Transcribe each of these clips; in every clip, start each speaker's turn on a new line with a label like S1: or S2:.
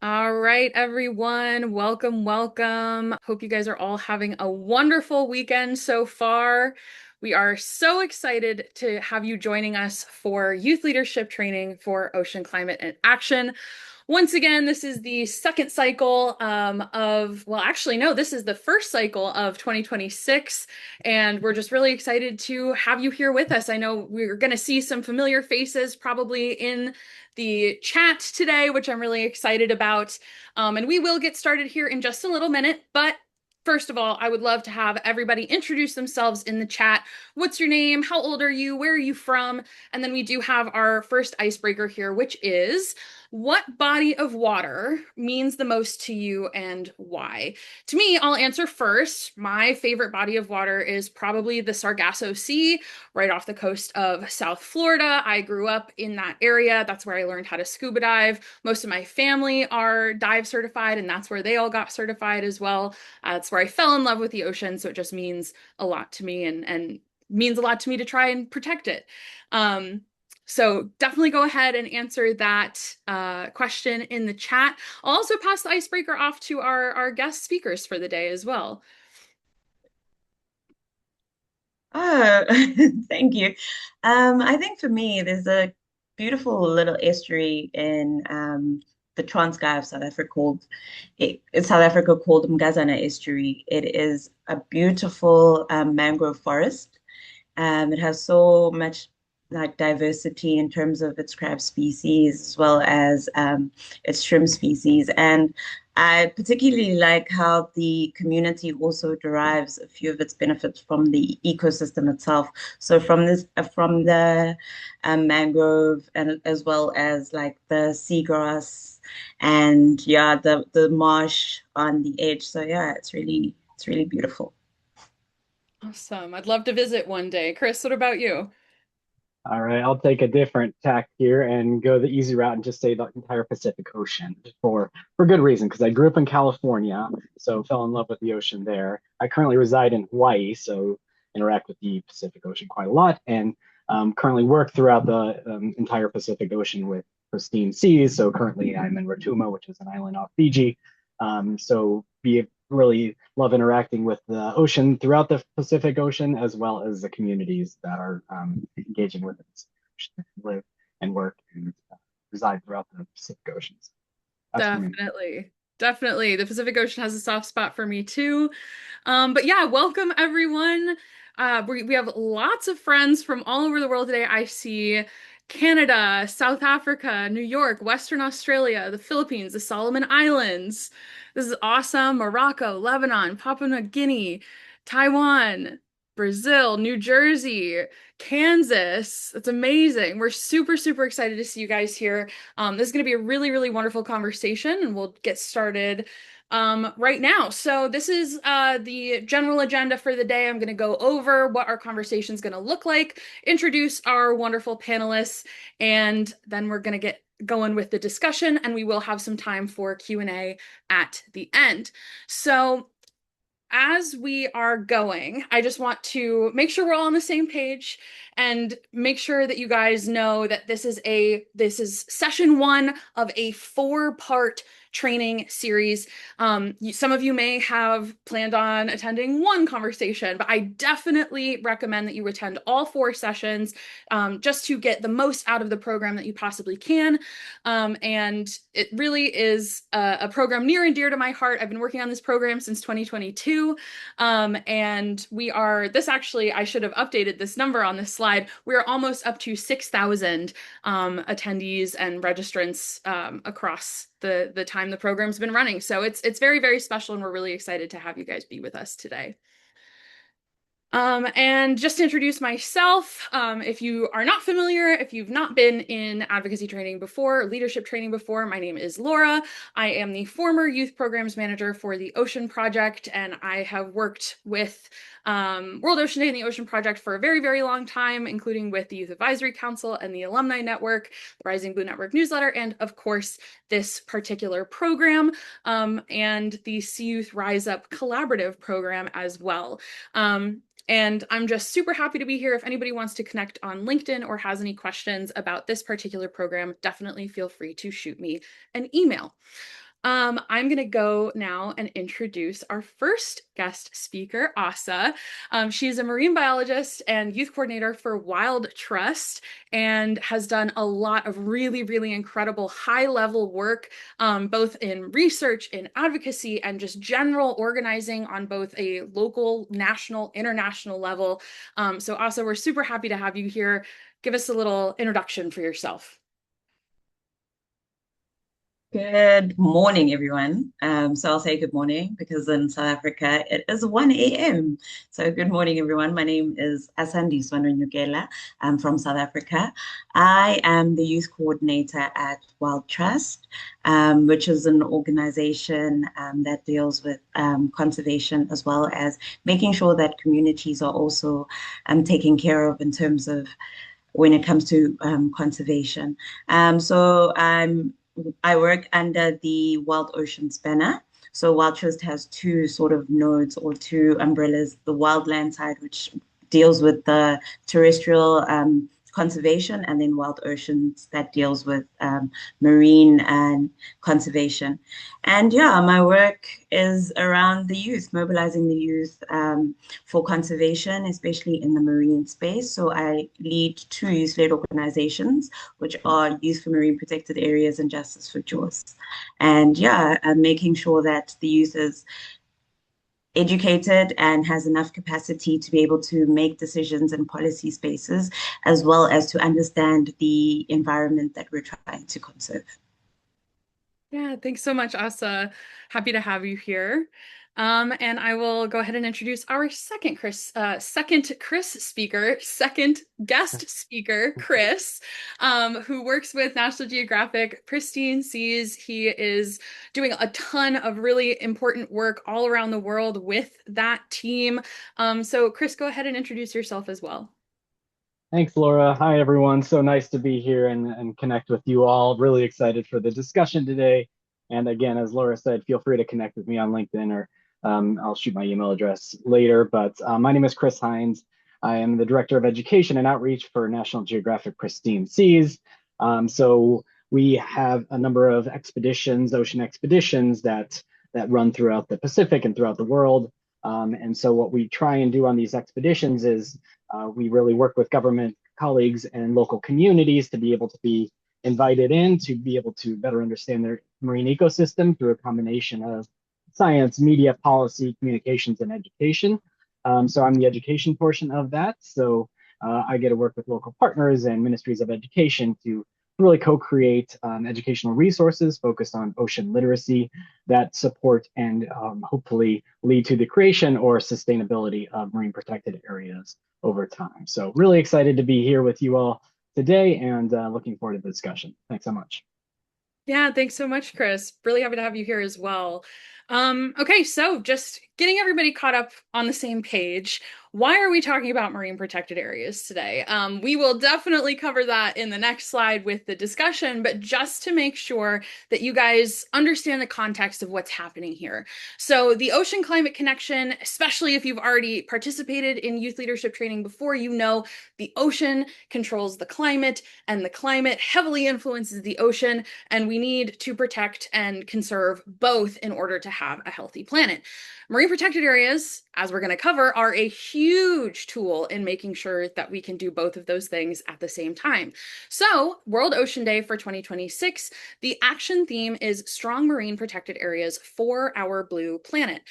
S1: All right, everyone. Welcome, welcome. Hope you guys are all having a wonderful weekend so far. We are so excited to have you joining us for youth leadership training for Ocean Climate and Action. Once again, this is the second cycle well, actually, no, this is the first cycle of 2026, and we're just really excited to have you here with us. I know we're going to see some familiar faces probably in the chat today, which I'm really excited about. And we will get started here in just a little minute, but first of all, I would love to have everybody introduce themselves in the chat. What's your name? How old are you? Where are you from? And then we do have our first icebreaker here, which is what body of water means the most to you and why? To me, I'll answer first. My favorite body of water is probably the Sargasso Sea, right off the coast of South Florida. I grew up in that area. That's where I learned how to scuba dive. Most of my family are dive certified, and that's where they all got certified as well. That's where I fell in love with the ocean, so it just means a lot to me and means a lot to me to try and protect it. So definitely go ahead and answer that question in the chat. I'll also pass the icebreaker off to our guest speakers for the day as well.
S2: Oh, thank you. I think for me, there's a beautiful little estuary in the Transkei of South Africa called in South Africa called Mgazana Estuary. It is a beautiful mangrove forest. It has so much like diversity in terms of its crab species as well as its shrimp species. And I particularly like how the community also derives a few of its benefits from the ecosystem itself. So from the mangrove and as well as like the seagrass and yeah, the marsh on the edge. So yeah, it's really beautiful.
S1: Awesome. I'd love to visit one day. Chris, what about you?
S3: All right, I'll take a different tack here and go the easy route and just say the entire Pacific Ocean for good reason because I grew up in California, so fell in love with the ocean there. I currently reside in Hawaii, so interact with the Pacific Ocean quite a lot, and currently work throughout the entire Pacific Ocean with pristine seas. So currently I'm in Rotuma, which is an island off Fiji. So be really love interacting with the ocean throughout the Pacific Ocean, as well as the communities that are engaging with it, live and work and reside throughout the Pacific Oceans. That's for me.
S1: Definitely. Definitely. The Pacific Ocean has a soft spot for me too. But yeah, welcome everyone. We have lots of friends from all over the world today. I see Canada, South Africa, New York, Western Australia, the Philippines, the Solomon Islands. This is awesome. Morocco, Lebanon, Papua New Guinea, Taiwan, Brazil, New Jersey, Kansas. That's amazing. We're super, super excited to see you guys here. This is going to be a really, really wonderful conversation, and we'll get started right now. So this is the general agenda for the day. I'm going to go over what our conversation is going to look like, introduce our wonderful panelists, and then we're going to get going with the discussion, and we will have some time for Q&A at the end. So as we are going, I just want to make sure we're all on the same page and make sure that you guys know that this is session one of a four-part training series. Some of you may have planned on attending one conversation, but I definitely recommend that you attend all four sessions just to get the most out of the program that you possibly can. And it really is a program near and dear to my heart. I've been working on this program since 2022. And this actually, I should have updated this number on this slide. We're almost up to 6,000 attendees and registrants across the time the program's been running. So it's very, very special, and we're really excited to have you guys be with us today. And just to introduce myself, if you are not familiar, if you've not been in advocacy training before, or leadership training before, my name is Laura. I am the former youth programs manager for the Ocean Project, and I have worked with World Ocean Day and the Ocean Project for a very, very long time, including with the Youth Advisory Council and the Alumni Network, the Rising Blue Network newsletter, and of course, this particular program, and the Sea Youth Rise Up collaborative program as well. And I'm just super happy to be here. If anybody wants to connect on LinkedIn or has any questions about this particular program, definitely feel free to shoot me an email. I'm going to go now and introduce our first guest speaker, Asa. She's a marine biologist and youth coordinator for Wild Trust and has done a lot of really, really incredible high-level work, both in research, in advocacy, and just general organizing on both a local, national, international level. So Asa, we're super happy to have you here. Give us a little introduction for yourself.
S2: Good morning, everyone. So I'll say good morning because in South Africa it is 1 a.m. So good morning, everyone. My name is Asandi Swanrenyukela. I'm from South Africa. I am the youth coordinator at Wild Trust, which is an organization that deals with conservation as well as making sure that communities are also taken care of in terms of when it comes to conservation. I work under the Wild Oceans banner. So Wild Trust has two sort of nodes or two umbrellas, the wildland side, which deals with the terrestrial conservation, and then Wild Oceans that deals with marine and conservation. And yeah, my work is around the youth, mobilizing the youth for conservation, especially in the marine space. So I lead two youth-led organizations, which are Youth for Marine Protected Areas and Justice for Jaws. And yeah, I'm making sure that the youth is educated and has enough capacity to be able to make decisions in policy spaces, as well as to understand the environment that we're trying to conserve.
S1: Yeah, thanks so much, Asa. Happy to have you here. And I will go ahead and introduce our second Chris speaker, second guest speaker, Chris, who works with National Geographic Pristine Seas. He is doing a ton of really important work all around the world with that team. So Chris, go ahead and introduce yourself as well.
S3: Thanks, Laura. Hi, everyone. So nice to be here and connect with you all. Really excited for the discussion today. And again, as Laura said, feel free to connect with me on LinkedIn or I'll shoot my email address later. But my name is Chris Hines. I am the Director of Education and Outreach for National Geographic Pristine Seas. So we have a number of expeditions, ocean expeditions that run throughout the Pacific and throughout the world. And so what we try and do on these expeditions is we really work with government colleagues and local communities to be able to be invited in to be able to better understand their marine ecosystem through a combination of science, media, policy, communications, and education. So I'm the education portion of that. So I get to work with local partners and ministries of education to really co-create educational resources focused on ocean literacy that support and hopefully lead to the creation or sustainability of marine protected areas over time. So really excited to be here with you all today and looking forward to the discussion. Thanks so much.
S1: Yeah, thanks so much, Chris. Really happy to have you here as well. Okay, so just getting everybody caught up on the same page. Why are we talking about marine protected areas today? We will definitely cover that in the next slide with the discussion, but just to make sure that you guys understand the context of what's happening here. So the ocean climate connection, especially if you've already participated in youth leadership training before, you know the ocean controls the climate and the climate heavily influences the ocean, and we need to protect and conserve both in order to have a healthy planet. Marine protected areas, as we're going to cover, are a huge tool in making sure that we can do both of those things at the same time. So, World Ocean Day for 2026, the action theme is Strong Marine Protected Areas for Our Blue Planet.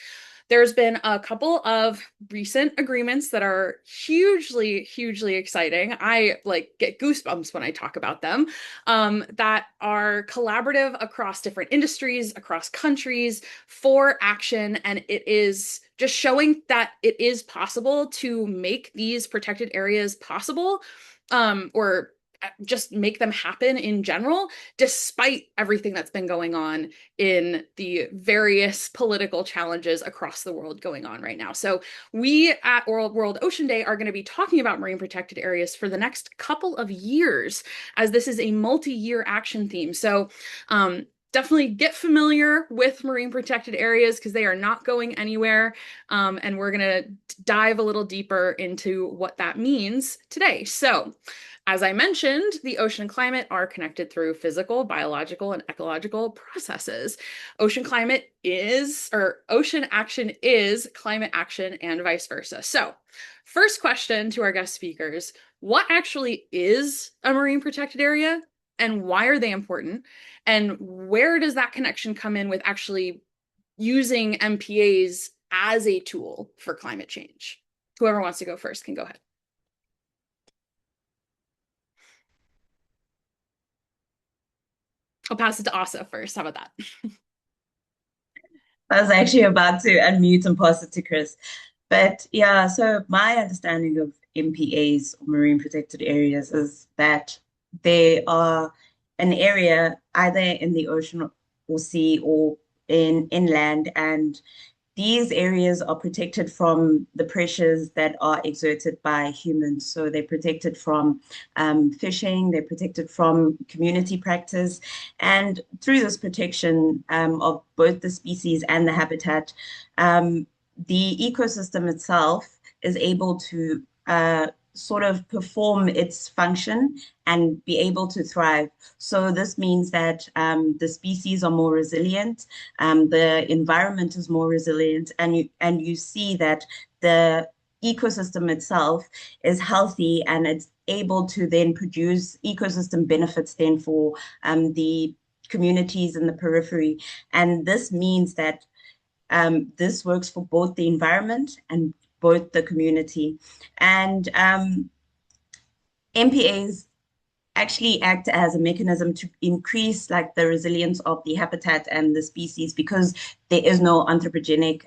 S1: There's been a couple of recent agreements that are hugely, hugely exciting. I get goosebumps when I talk about them, that are collaborative across different industries, across countries for action. And it is just showing that it is possible to make these protected areas possible, or just make them happen in general, despite everything that's been going on in the various political challenges across the world going on right now. So we at World Ocean Day are going to be talking about marine protected areas for the next couple of years, as this is a multi-year action theme. So definitely get familiar with marine protected areas because they are not going anywhere. And we're going to dive a little deeper into what that means today. So As I mentioned, the ocean and climate are connected through physical, biological, and ecological processes. Ocean climate is, or ocean action is climate action and vice versa. So, first question to our guest speakers, what actually is a marine protected area and why are they important? And where does that connection come in with actually using MPAs as a tool for climate change? Whoever wants to go first can go ahead. I'll pass it to Asa first. How about that?
S2: I was actually about to unmute and pass it to Chris. But yeah, so my understanding of MPAs, or marine protected areas, is that they are an area either in the ocean or sea or in inland, and these areas are protected from the pressures that are exerted by humans. So they're protected from fishing, they're protected from community practice. And through this protection of both the species and the habitat, the ecosystem itself is able to sort of perform its function and be able to thrive. So this means that the species are more resilient, the environment is more resilient, and you see that the ecosystem itself is healthy and it's able to then produce ecosystem benefits then for the communities in the periphery. And this means that this works for both the environment and both the community. And MPAs actually act as a mechanism to increase like the resilience of the habitat and the species because there is no anthropogenic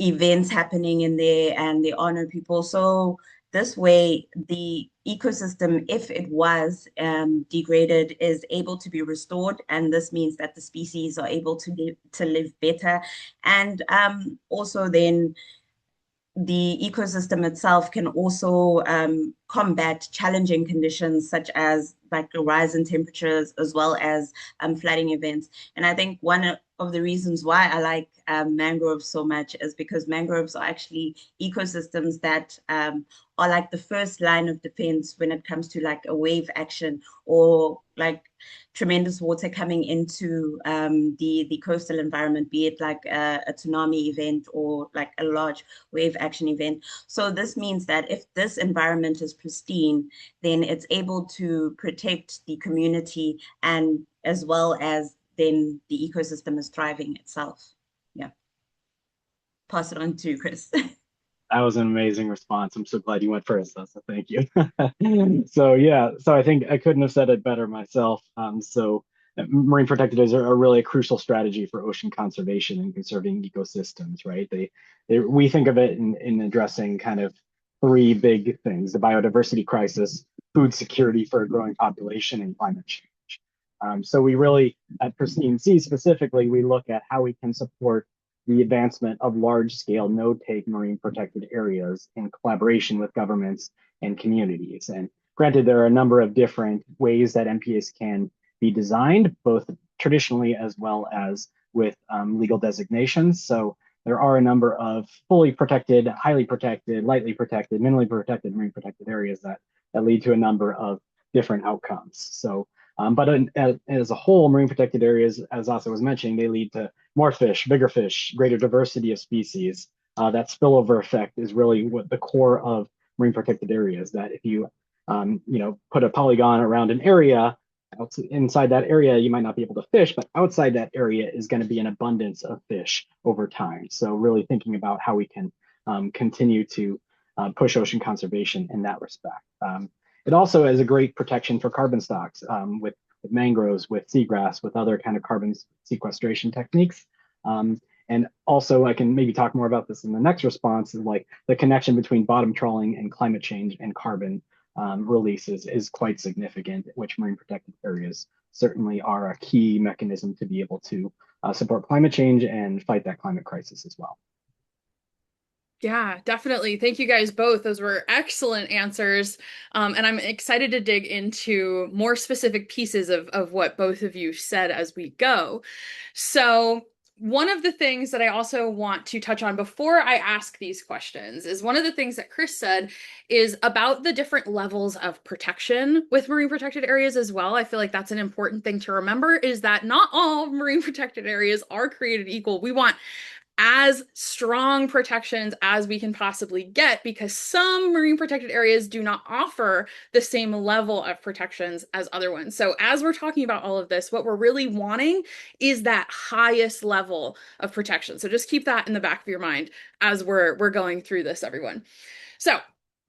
S2: events happening in there and there are no people. So this way, the ecosystem, if it was degraded, is able to be restored, and this means that the species are able to live better, and also then the ecosystem itself can also combat challenging conditions such as like a rise in temperatures as well as flooding events. And I think one of the reasons why I like mangroves so much is because mangroves are actually ecosystems that are like the first line of defense when it comes to like a wave action or like tremendous water coming into the coastal environment, be it like a tsunami event or like a large wave action event. So this means that if this environment is pristine, then it's able to protect the community and as well as then the ecosystem is thriving itself. Yeah. Pass it on to Chris.
S3: That was an amazing response. I'm so glad you went first, though, so thank you. So yeah, so I think I couldn't have said it better myself. Marine protected areas are really a crucial strategy for ocean conservation and conserving ecosystems, right? We think of it in addressing kind of three big things: the biodiversity crisis, food security for a growing population, and climate change. So we really, at Pristine Sea specifically, we look at how we can support the advancement of large-scale no-take marine protected areas in collaboration with governments and communities. And granted, there are a number of different ways that MPAs can be designed, both traditionally as well as with legal designations. So there are a number of fully protected, highly protected, lightly protected, minimally protected, marine protected areas that lead to a number of different outcomes. So but as a whole, marine protected areas, as Asa was mentioning, they lead to more fish, bigger fish, greater diversity of species. That spillover effect is really what the core of marine protected areas. That if you, put a polygon around an area, inside that area you might not be able to fish, but outside that area is going to be an abundance of fish over time. So really thinking about how we can continue to push ocean conservation in that respect. It also is a great protection for carbon stocks with mangroves, with seagrass, with other kind of carbon sequestration techniques. And also, I can maybe talk more about this in the next response, is like the connection between bottom trawling and climate change and carbon releases is quite significant, which marine protected areas certainly are a key mechanism to be able to support climate change and fight that climate crisis as well.
S1: Yeah, definitely. Thank you guys both. Those were excellent answers. And I'm excited to dig into more specific pieces of what both of you said as we go. So one of the things that I also want to touch on before I ask these questions is one of the things that Chris said is about the different levels of protection with marine protected areas as well. I feel like that's an important thing to remember is that not all marine protected areas are created equal. We want as strong protections as we can possibly get because some marine protected areas do not offer the same level of protections as other ones. So as we're talking about all of this, what we're really wanting is that highest level of protection. So just keep that in the back of your mind as we're going through this, everyone. So,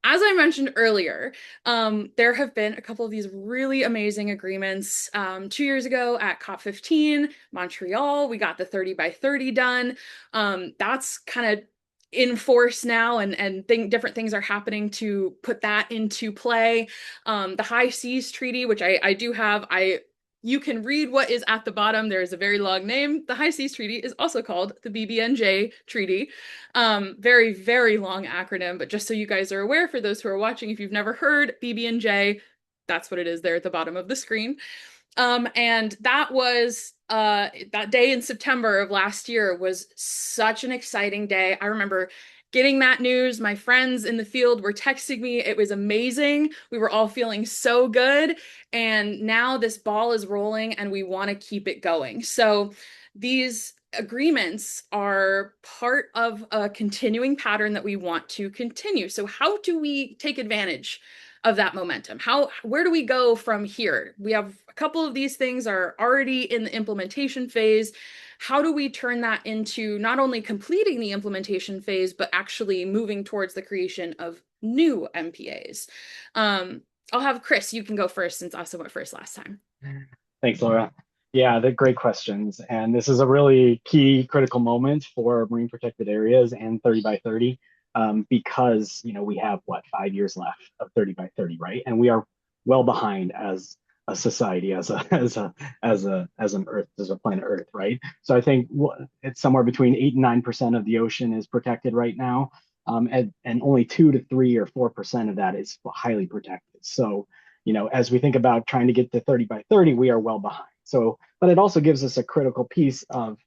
S1: as I mentioned earlier, there have been a couple of these really amazing agreements. 2 years ago at COP15, Montreal, we got the 30 by 30 done. That's kind of in force now, and different things are happening to put that into play. The High Seas Treaty, which I do have, you can read what is at the bottom. There is a very long name. The High Seas Treaty is also called the BBNJ Treaty. Very, very long acronym, but just so you guys are aware, for those who are watching, if you've never heard BBNJ, that's what it is there at the bottom of the screen. And that was that day in September of last year was such an exciting day. I remember getting that news. My friends in the field were texting me. It was amazing. We were all feeling so good. And now this ball is rolling and we want to keep it going. So these agreements are part of a continuing pattern that we want to continue. So how do we take advantage of that momentum? Where do we go from here? We have a couple of these things are already in the implementation phase. How do we turn that into not only completing the implementation phase, but actually moving towards the creation of new MPAs? I'll have Chris, you can go first since Asa went first last time.
S3: Thanks, Laura. Yeah, they're great questions. And this is a really key critical moment for marine protected areas and 30 by 30 because, we have 5 years left of 30 by 30, right? And we are well behind as a society, as an Earth, as a planet Earth, right? So I think it's somewhere between 8 and 9% of the ocean is protected right now. And only 2 to 3 or 4% of that is highly protected. So, as we think about trying to get to 30 by 30, we are well behind. So, but it also gives us a critical piece of,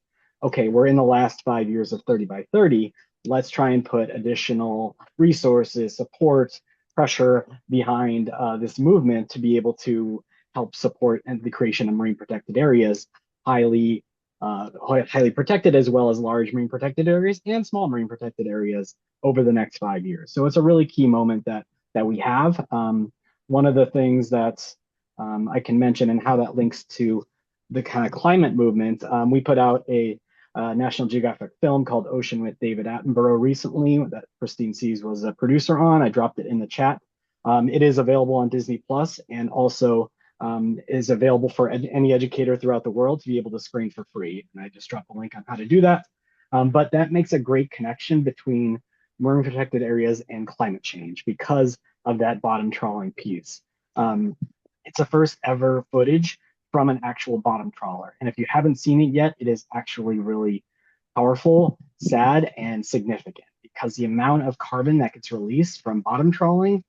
S3: okay, we're in the last 5 years of 30 by 30. Let's try and put additional resources, support, pressure behind this movement to be able to help support the creation of marine protected areas, highly protected, as well as large marine protected areas and small marine protected areas over the next 5 years. So it's a really key moment that we have. One of the things that I can mention and how that links to the kind of climate movement, we put out a National Geographic film called Ocean with David Attenborough recently that Christine Sees was a producer on. I dropped it in the chat. It is available on Disney Plus and also is available for any educator throughout the world to be able to screen for free. And I just dropped a link on how to do that. But that makes a great connection between marine protected areas and climate change because of that bottom trawling piece. It's a first ever footage from an actual bottom trawler. And if you haven't seen it yet, it is actually really powerful, sad, and significant because the amount of carbon that gets released from bottom trawling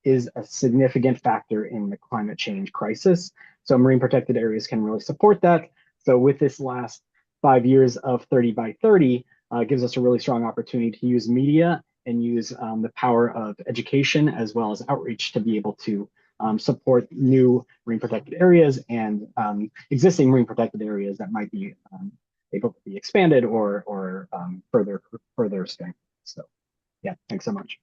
S3: is a significant factor in the climate change crisis. So marine protected areas can really support that. So with this last 5 years of 30 by 30, gives us a really strong opportunity to use media and use the power of education as well as outreach to be able to support new marine protected areas and existing marine protected areas that might be able to be expanded or further strengthened. So yeah, thanks so much.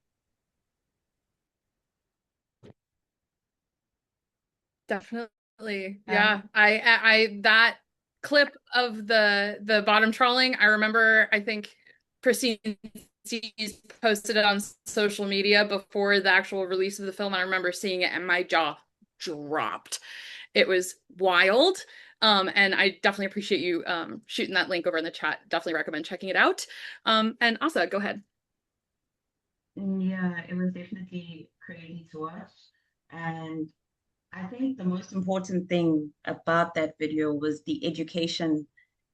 S1: Definitely. Yeah. I that clip of the bottom trawling, I remember, I think Christine posted it on social media before the actual release of the film. I remember seeing it and my jaw dropped. It was wild. And I definitely appreciate you shooting that link over in the chat. Definitely recommend checking it out. And Asa, go ahead.
S2: Yeah, it was definitely crazy to watch. And I think the most important thing about that video was the education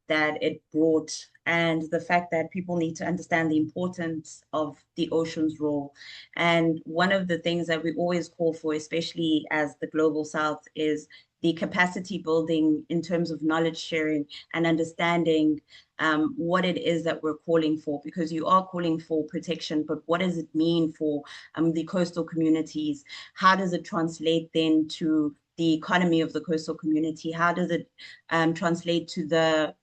S2: that it brought and the fact that people need to understand the importance of the ocean's role. And one of the things that we always call for, especially as the global south, is the capacity building in terms of knowledge sharing and understanding what it is that we're calling for, because you are calling for protection, but what does it mean for the coastal communities? How does it translate then to the economy of the coastal community? How does it translate to the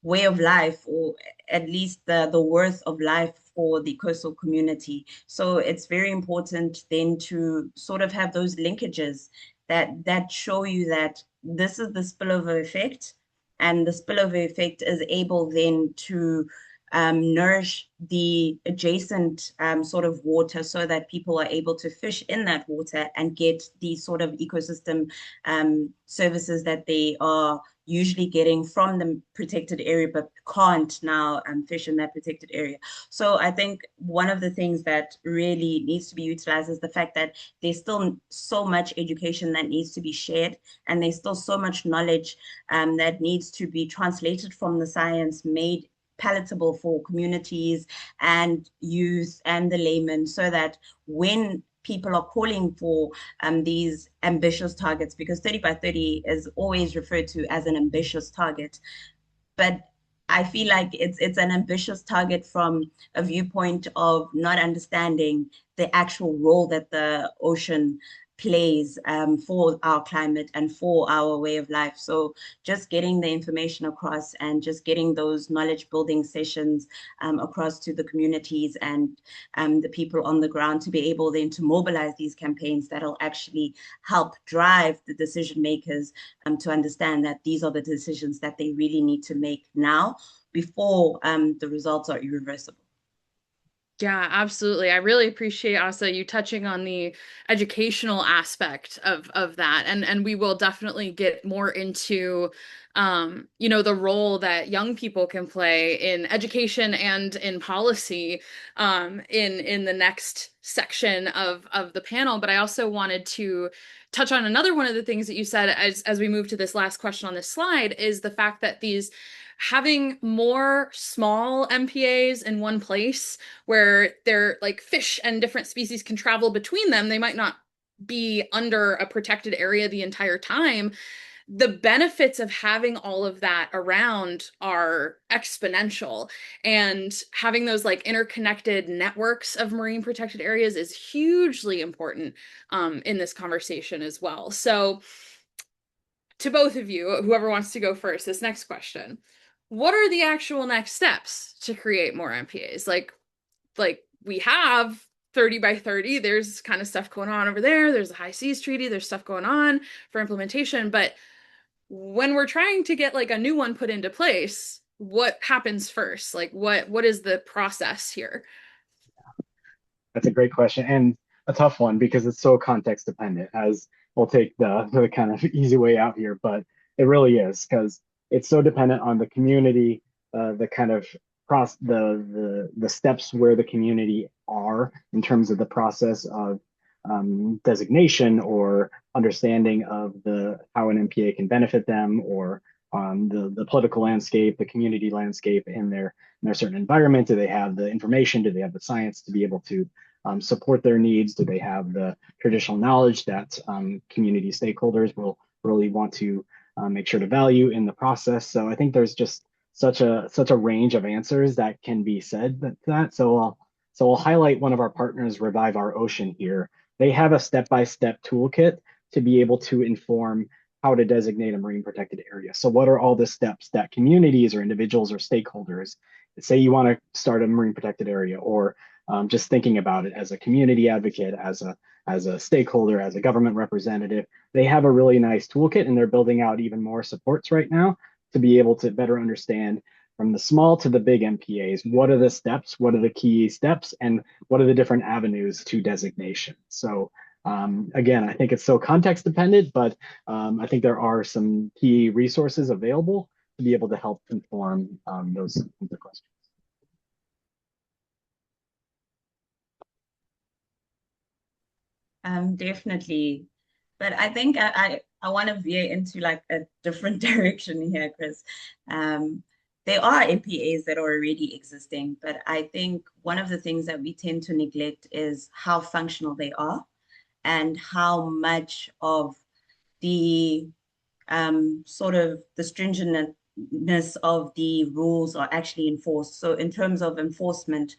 S2: way of life, or at least the worth of life for the coastal community? So it's very important then to sort of have those linkages that show you that this is the spillover effect, and the spillover effect is able then to nourish the adjacent sort of water, so that people are able to fish in that water and get the sort of ecosystem services that they are usually getting from the protected area, but can't now fish in that protected area. So I think one of the things that really needs to be utilized is the fact that there's still so much education that needs to be shared, and there's still so much knowledge that needs to be translated from the science, made palatable for communities and youth and the laymen, so that when people are calling for these ambitious targets, because 30 by 30 is always referred to as an ambitious target, but I feel like it's an ambitious target from a viewpoint of not understanding the actual role that the ocean plays for our climate and for our way of life. So just getting the information across and just getting those knowledge building sessions across to the communities and the people on the ground, to be able then to mobilize these campaigns that'll actually help drive the decision makers to understand that these are the decisions that they really need to make now, before the results are irreversible.
S1: Yeah, absolutely. I really appreciate also you touching on the educational aspect of that. And we will definitely get more into the role that young people can play in education and in policy in the next section of the panel. But I also wanted to touch on another one of the things that you said as we move to this last question on this slide, is the fact that these having more small MPAs in one place where they're like fish and different species can travel between them. They might not be under a protected area the entire time. The benefits of having all of that around are exponential. And having those like interconnected networks of marine protected areas is hugely important in this conversation as well. So, to both of you, whoever wants to go first, this next question. What are the actual next steps to create more MPAs? Like we have 30 by 30, there's kind of stuff going on over there. There's the High Seas Treaty, there's stuff going on for implementation, but when we're trying to get like a new one put into place, what happens first? Like what is the process here?
S3: That's a great question and a tough one because it's so context dependent. As we'll take the kind of easy way out here, but it really is because it's so dependent on the community, the kind of the steps where the community are in terms of the process of designation or understanding of the how an MPA can benefit them, or the political landscape, the community landscape in their certain environment. Do they have the information? Do they have the science to be able to support their needs? Do they have the traditional knowledge that community stakeholders will really want to make sure to value in the process? So I think there's just such a range of answers that can be said to that. So I'll highlight one of our partners, Revive Our Ocean here. They have a step-by-step toolkit to be able to inform how to designate a marine protected area. So what are all the steps that communities or individuals or stakeholders, say you want to start a marine protected area, or just thinking about it as a community advocate, as a stakeholder, as a government representative, they have a really nice toolkit, and they're building out even more supports right now to be able to better understand from the small to the big MPAs, what are the steps, what are the key steps, and what are the different avenues to designation. So again, I think it's so context dependent, but I think there are some key resources available to be able to help inform those questions.
S2: Definitely. But I think I want to veer into like a different direction here, Chris. There are MPAs that are already existing, but I think one of the things that we tend to neglect is how functional they are and how much of the sort of the stringentness of the rules are actually enforced. So in terms of enforcement,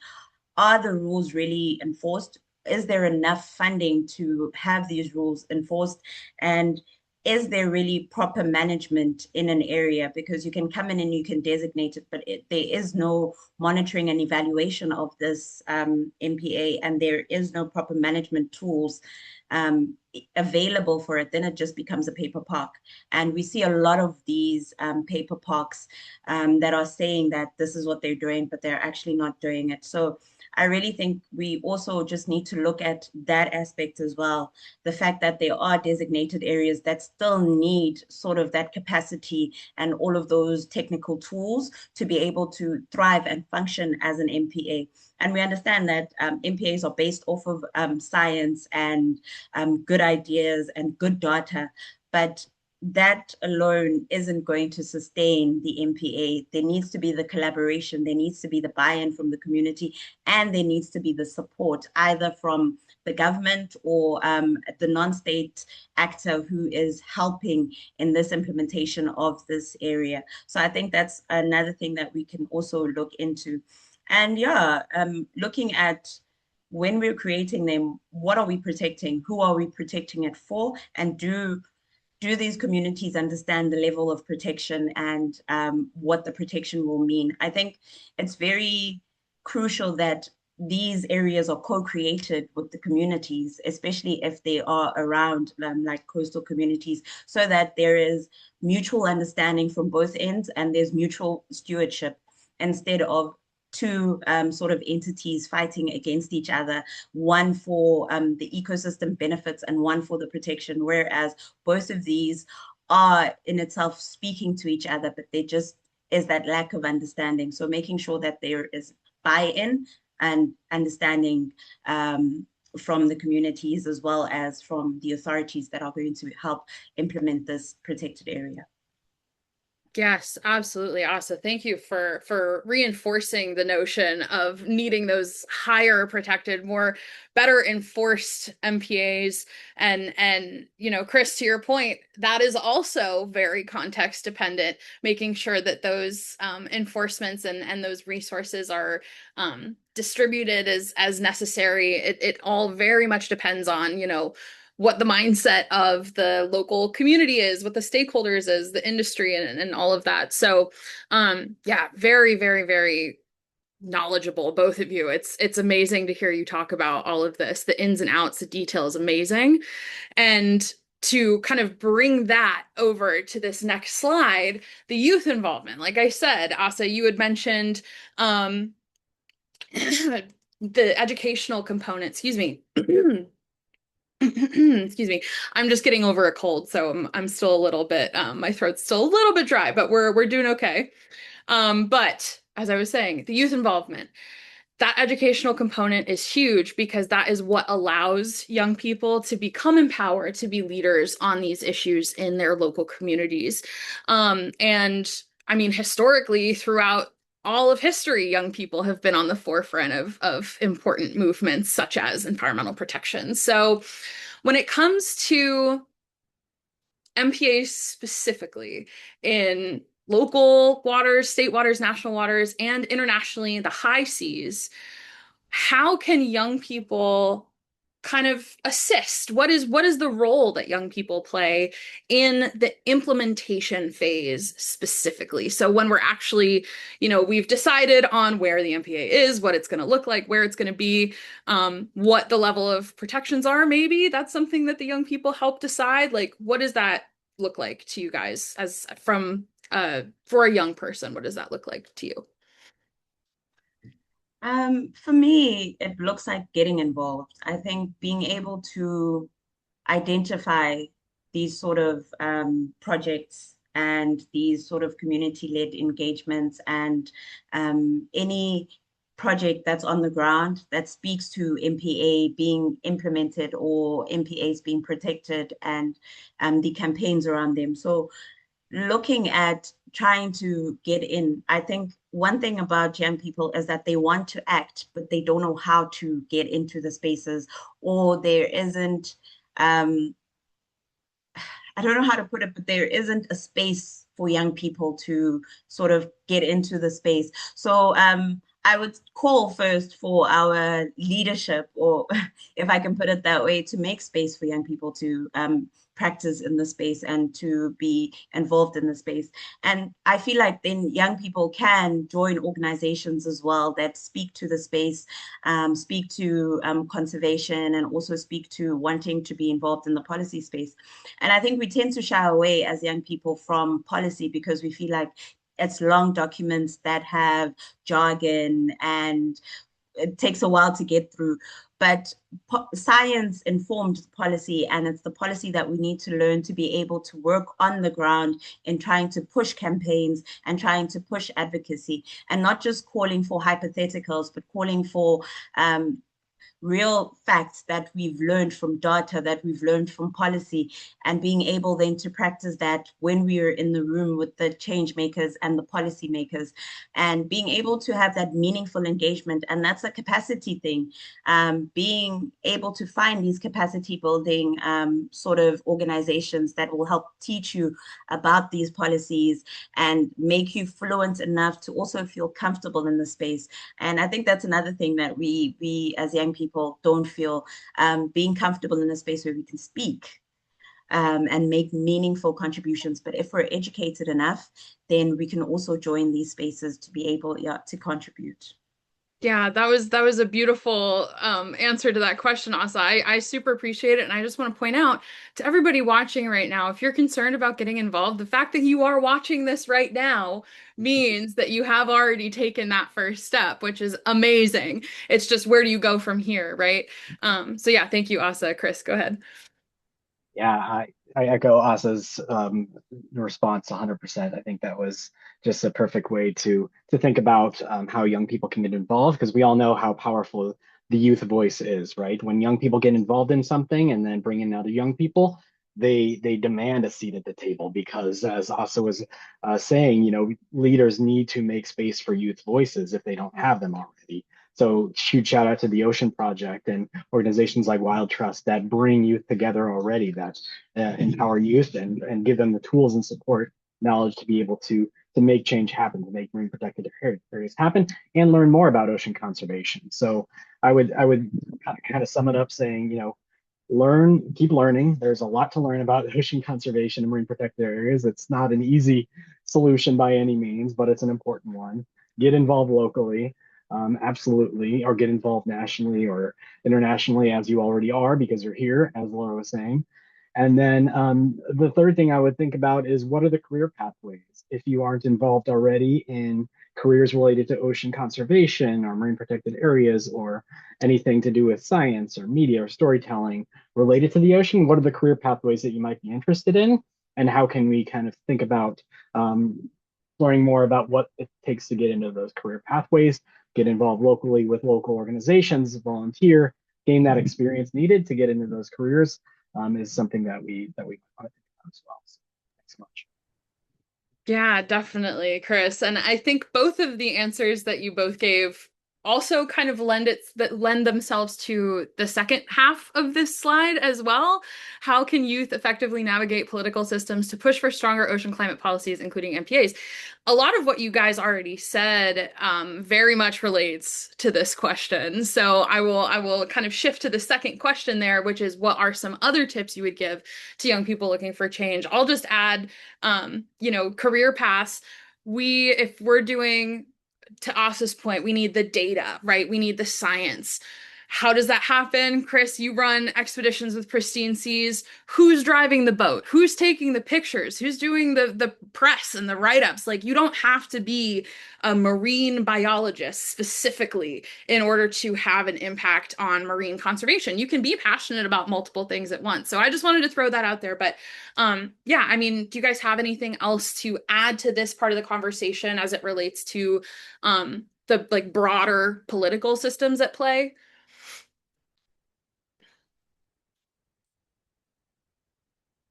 S2: are the rules really enforced? Is there enough funding to have these rules enforced? And is there really proper management in an area? Because you can come in and you can designate it, but there is no monitoring and evaluation of this MPA, and there is no proper management tools available for it, then it just becomes a paper park. And we see a lot of these paper parks that are saying that this is what they're doing, but they're actually not doing it. So I really think we also just need to look at that aspect as well. The fact that there are designated areas that still need sort of that capacity and all of those technical tools to be able to thrive and function as an MPA. And we understand that MPAs are based off of science and good ideas and good data, but that alone isn't going to sustain the MPA. There needs to be the collaboration, there needs to be the buy-in from the community, and there needs to be the support either from the government or the non-state actor who is helping in this implementation of this area. So I think that's another thing that we can also look into. And yeah, looking at when we're creating them, what are we protecting? Who are we protecting it for? And do these communities understand the level of protection and what the protection will mean? I think it's very crucial that these areas are co-created with the communities, especially if they are around like coastal communities, so that there is mutual understanding from both ends and there's mutual stewardship instead of two sort of entities fighting against each other, one for the ecosystem benefits and one for the protection, whereas both of these are in itself speaking to each other, but there just is that lack of understanding. So making sure that there is buy-in and understanding from the communities as well as from the authorities that are going to help implement this protected area.
S1: Yes, absolutely, Asa. Thank you for reinforcing the notion of needing those higher protected, more better enforced MPAs. And Chris, to your point, that is also very context dependent, making sure that those enforcements and those resources are distributed as necessary. It all very much depends on, what the mindset of the local community is, what the stakeholders is, the industry, and all of that. So, yeah, very, very, very knowledgeable, both of you. It's amazing to hear you talk about all of this, the ins and outs, the details, amazing. And to kind of bring that over to this next slide, the youth involvement. Like I said, Asa, you had mentioned the educational component, excuse me. Excuse me. I'm just getting over a cold, so I'm still a little bit my throat's still a little bit dry, but we're doing okay. But as I was saying, the youth involvement, that educational component is huge because that is what allows young people to become empowered to be leaders on these issues in their local communities. And I mean, historically, throughout all of history, young people have been on the forefront of important movements such as environmental protection. So when it comes to MPAs specifically in local waters, state waters, national waters, and internationally, the high seas, how can young people kind of assist? What is the role that young people play in the implementation phase specifically? So when we're actually, we've decided on where the MPA is, what it's going to look like, where it's going to be, what the level of protections are, maybe that's something that the young people help decide. Like, what does that look like to you guys as from for a young person? What does that look like to you?
S2: For me, it looks like getting involved. I think being able to identify these sort of projects and these sort of community-led engagements and any project that's on the ground that speaks to MPA being implemented or MPAs being protected and the campaigns around them. So looking at trying to get in. I think one thing about young people is that they want to act, but they don't know how to get into the spaces, or there isn't, I don't know how to put it, but there isn't a space for young people to sort of get into the space. So I would call first for our leadership, or if I can put it that way, to make space for young people to practice in the space and to be involved in the space. And I feel like then young people can join organizations as well that speak to the space, speak to conservation, and also speak to wanting to be involved in the policy space. And I think we tend to shy away as young people from policy because we feel like it's long documents that have jargon and it takes a while to get through. But science informed policy, and it's the policy that we need to learn to be able to work on the ground in trying to push campaigns and trying to push advocacy, and not just calling for hypotheticals, but calling for real facts that we've learned from data, that we've learned from policy, and being able then to practice that when we are in the room with the change makers and the policy makers, and being able to have that meaningful engagement. And that's a capacity thing. Being able to find these capacity building sort of organizations that will help teach you about these policies and make you fluent enough to also feel comfortable in the space. And I think that's another thing that we as young people don't feel, being comfortable in a space where we can speak and make meaningful contributions. But if we're educated enough, then we can also join these spaces to be able, yeah, to contribute.
S1: Yeah, that was a beautiful answer to that question, Asa. I super appreciate it, and I just want to point out to everybody watching right now, if you're concerned about getting involved, the fact that you are watching this right now means that you have already taken that first step, which is amazing. It's just where do you go from here, right? So yeah, thank you, Asa. Chris, go ahead.
S3: Yeah, I echo Asa's response 100%. I think that was just a perfect way to think about how young people can get involved because we all know how powerful the youth voice is, right? When young people get involved in something and then bring in other young people, they demand a seat at the table because, as Asa was saying, leaders need to make space for youth voices if they don't have them already. So huge shout out to the Ocean Project and organizations like Wild Trust that bring youth together already, that empower youth and give them the tools and support knowledge to be able to make change happen, to make marine protected areas happen, and learn more about ocean conservation. So I would kind of sum it up saying, keep learning. There's a lot to learn about ocean conservation and marine protected areas. It's not an easy solution by any means, but it's an important one. Get involved locally, absolutely, or get involved nationally or internationally as you already are because you're here, as Laura was saying. And then the third thing I would think about is what are the career pathways if you aren't involved already in careers related to ocean conservation or marine protected areas or anything to do with science or media or storytelling related to the ocean? What are the career pathways that you might be interested in? And how can we kind of think about learning more about what it takes to get into those career pathways, get involved locally with local organizations, volunteer, gain that experience needed to get into those careers is something that we want to think about as well. So, thanks so much.
S1: Yeah, definitely, Chris. And I think both of the answers that you both gave also kind of lend themselves to the second half of this slide as well. How can youth effectively navigate political systems to push for stronger ocean climate policies, including MPAs? A lot of what you guys already said very much relates to this question. So I will kind of shift to the second question there, which is what are some other tips you would give to young people looking for change? I'll just add career paths. If we're doing, to Asa's point, we need the data, right? We need the science. How does that happen? Chris, you run expeditions with pristine seas. Who's driving the boat? Who's taking the pictures? Who's doing the press and the write-ups? Like, you don't have to be a marine biologist specifically in order to have an impact on marine conservation. You can be passionate about multiple things at once. So I just wanted to throw that out there. But yeah, I mean, do you guys have anything else to add to this part of the conversation as it relates to the like broader political systems at play?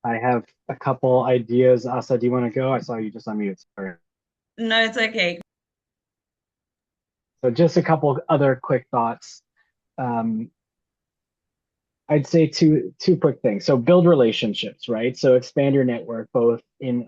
S3: I have a couple ideas. Asa, do you want to go? I saw you just unmute. Sorry.
S2: No, it's okay.
S3: So just a couple other quick thoughts. Um, I'd say two quick things. So build relationships, right? So expand your network both in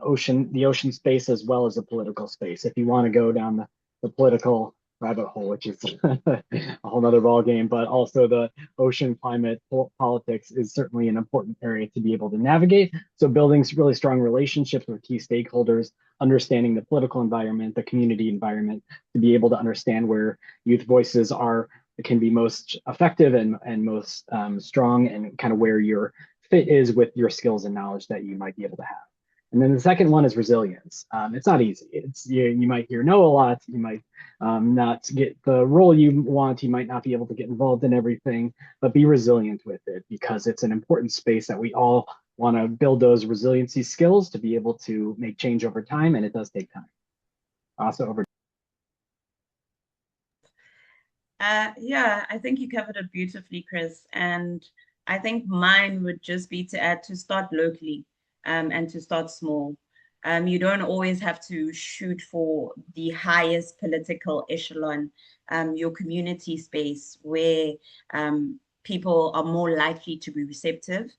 S3: the ocean space as well as the political space. If you want to go down the political rabbit hole, which is a whole nother ball game, but also the ocean climate politics is certainly an important area to be able to navigate. So building really strong relationships with key stakeholders, understanding the political environment, the community environment, to be able to understand where youth voices are can be most effective and most strong, and kind of where your fit is with your skills and knowledge that you might be able to have. And then the second one is resilience. It's not easy. You might hear no a lot. You might not get the role you want. You might not be able to get involved in everything, but be resilient with it because it's an important space that we all want to build those resiliency skills to be able to make change over time, and it does take time. Also, over.
S2: Yeah, I think you covered it beautifully, Chris. And I think mine would just be to add to start locally, and to start small. You don't always have to shoot for the highest political echelon. Your community space where people are more likely to be receptive,